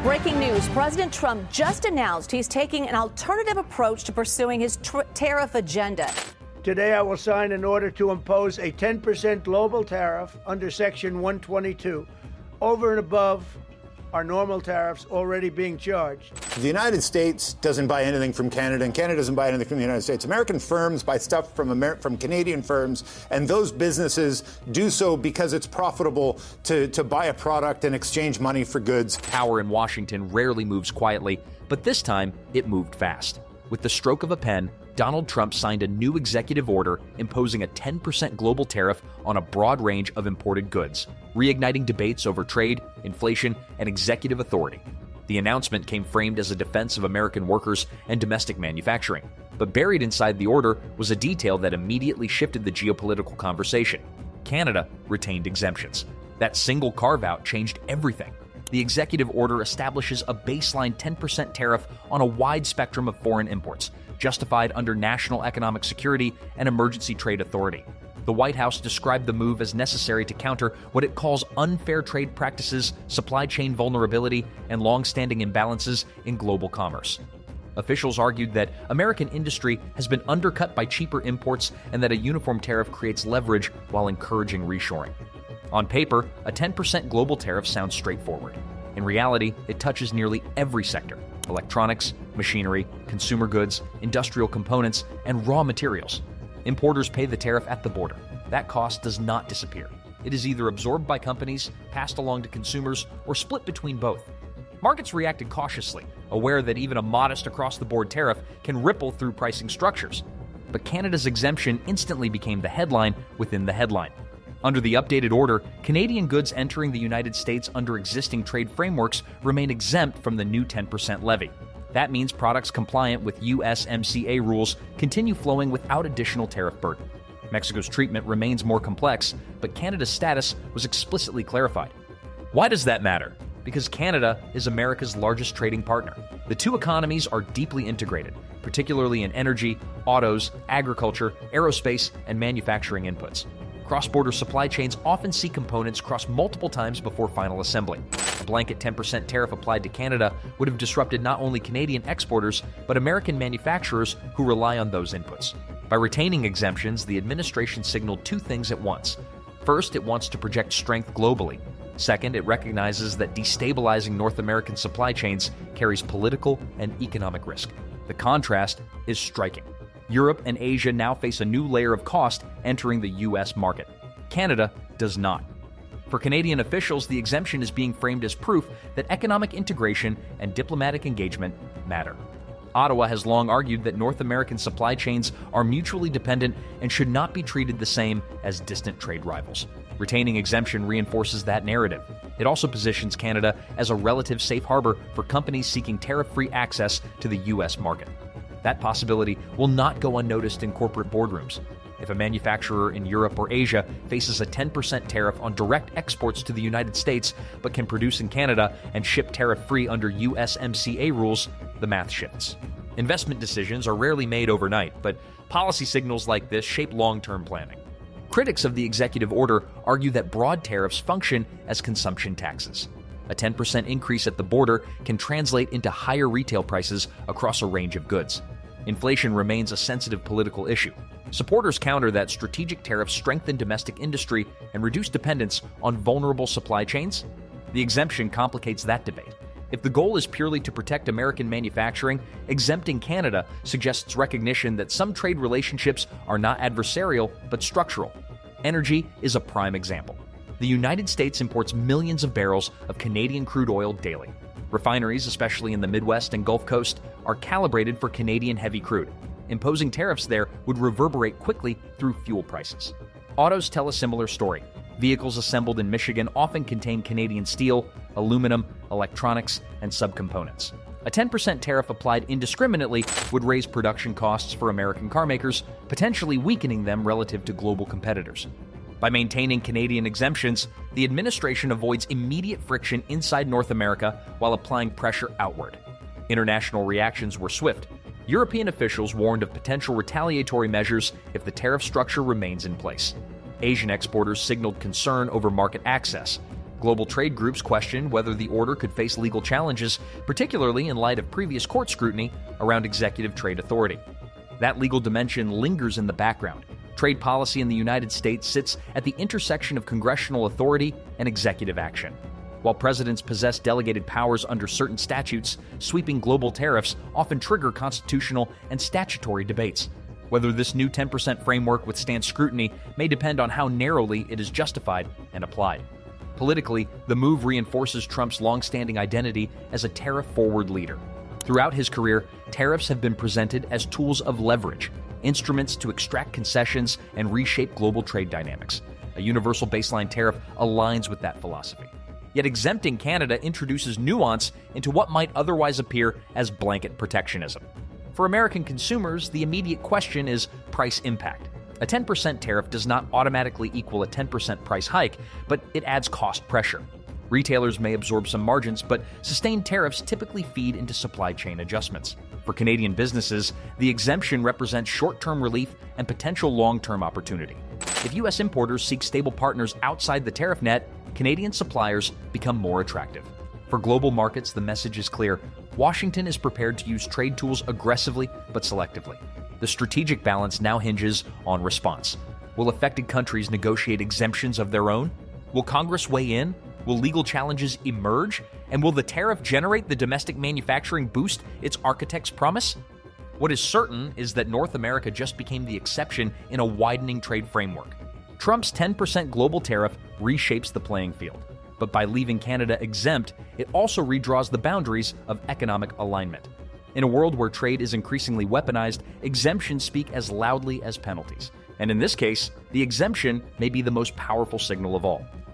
Breaking news. President Trump just announced he's taking an alternative approach to pursuing his tariff agenda. Today, I will sign an order to impose a 10% global tariff under Section 122, over and above our normal tariffs already being charged. The United States doesn't buy anything from Canada, and Canada doesn't buy anything from the United States. American firms buy stuff from Canadian firms, and those businesses do so because it's profitable to buy a product and exchange money for goods. Power in Washington rarely moves quietly, but this time it moved fast. With the stroke of a pen, Donald Trump signed a new executive order imposing a 10% global tariff on a broad range of imported goods, reigniting debates over trade, inflation, and executive authority. The announcement came framed as a defense of American workers and domestic manufacturing, but buried inside the order was a detail that immediately shifted the geopolitical conversation. Canada retained exemptions. That single carve-out changed everything. The executive order establishes a baseline 10% tariff on a wide spectrum of foreign imports, justified under national economic security and emergency trade authority. The White House described the move as necessary to counter what it calls unfair trade practices, supply chain vulnerability, and long-standing imbalances in global commerce. Officials argued that American industry has been undercut by cheaper imports and that a uniform tariff creates leverage while encouraging reshoring. On paper, a 10% global tariff sounds straightforward. In reality, it touches nearly every sector: electronics, machinery, consumer goods, industrial components, and raw materials. Importers pay the tariff at the border. That cost does not disappear. It is either absorbed by companies, passed along to consumers, or split between both. Markets reacted cautiously, aware that even a modest across-the-board tariff can ripple through pricing structures. But Canada's exemption instantly became the headline within the headline. Under the updated order, Canadian goods entering the United States under existing trade frameworks remain exempt from the new 10% levy. That means products compliant with USMCA rules continue flowing without additional tariff burden. Mexico's treatment remains more complex, but Canada's status was explicitly clarified. Why does that matter? Because Canada is America's largest trading partner. The two economies are deeply integrated, particularly in energy, autos, agriculture, aerospace, and manufacturing inputs. Cross-border supply chains often see components cross multiple times before final assembly. A blanket 10% tariff applied to Canada would have disrupted not only Canadian exporters, but American manufacturers who rely on those inputs. By retaining exemptions, the administration signaled two things at once. First, it wants to project strength globally. Second, it recognizes that destabilizing North American supply chains carries political and economic risk. The contrast is striking. Europe and Asia now face a new layer of cost entering the U.S. market. Canada does not. For Canadian officials, the exemption is being framed as proof that economic integration and diplomatic engagement matter. Ottawa has long argued that North American supply chains are mutually dependent and should not be treated the same as distant trade rivals. Retaining exemption reinforces that narrative. It also positions Canada as a relative safe harbor for companies seeking tariff-free access to the U.S. market. That possibility will not go unnoticed in corporate boardrooms. If a manufacturer in Europe or Asia faces a 10% tariff on direct exports to the United States but can produce in Canada and ship tariff-free under USMCA rules, the math shifts. Investment decisions are rarely made overnight, but policy signals like this shape long-term planning. Critics of the executive order argue that broad tariffs function as consumption taxes. A 10% increase at the border can translate into higher retail prices across a range of goods. Inflation remains a sensitive political issue. Supporters counter that strategic tariffs strengthen domestic industry and reduce dependence on vulnerable supply chains. The exemption complicates that debate. If the goal is purely to protect American manufacturing, exempting Canada suggests recognition that some trade relationships are not adversarial but structural. Energy is a prime example. The United States imports millions of barrels of Canadian crude oil daily. Refineries, especially in the Midwest and Gulf Coast, are calibrated for Canadian heavy crude. Imposing tariffs there would reverberate quickly through fuel prices. Autos tell a similar story. Vehicles assembled in Michigan often contain Canadian steel, aluminum, electronics, and subcomponents. A 10% tariff applied indiscriminately would raise production costs for American carmakers, potentially weakening them relative to global competitors. By maintaining Canadian exemptions, the administration avoids immediate friction inside North America while applying pressure outward. International reactions were swift. European officials warned of potential retaliatory measures if the tariff structure remains in place. Asian exporters signaled concern over market access. Global trade groups question whether the order could face legal challenges, particularly in light of previous court scrutiny around executive trade authority. That legal dimension lingers in the background. Trade policy in the United States sits at the intersection of congressional authority and executive action. While presidents possess delegated powers under certain statutes, sweeping global tariffs often trigger constitutional and statutory debates. Whether this new 10% framework withstands scrutiny may depend on how narrowly it is justified and applied. Politically, the move reinforces Trump's long-standing identity as a tariff-forward leader. Throughout his career, tariffs have been presented as tools of leverage, instruments to extract concessions and reshape global trade dynamics. A universal baseline tariff aligns with that philosophy. Yet exempting Canada introduces nuance into what might otherwise appear as blanket protectionism. For American consumers, the immediate question is price impact. A 10% tariff does not automatically equal a 10% price hike, but it adds cost pressure. Retailers may absorb some margins, but sustained tariffs typically feed into supply chain adjustments. For Canadian businesses, the exemption represents short-term relief and potential long-term opportunity. If U.S. importers seek stable partners outside the tariff net, Canadian suppliers become more attractive. For global markets, the message is clear. Washington is prepared to use trade tools aggressively but selectively. The strategic balance now hinges on response. Will affected countries negotiate exemptions of their own? Will Congress weigh in? Will legal challenges emerge? And will the tariff generate the domestic manufacturing boost its architects promise? What is certain is that North America just became the exception in a widening trade framework. Trump's 10% global tariff reshapes the playing field. But by leaving Canada exempt, it also redraws the boundaries of economic alignment. In a world where trade is increasingly weaponized, exemptions speak as loudly as penalties. And in this case, the exemption may be the most powerful signal of all.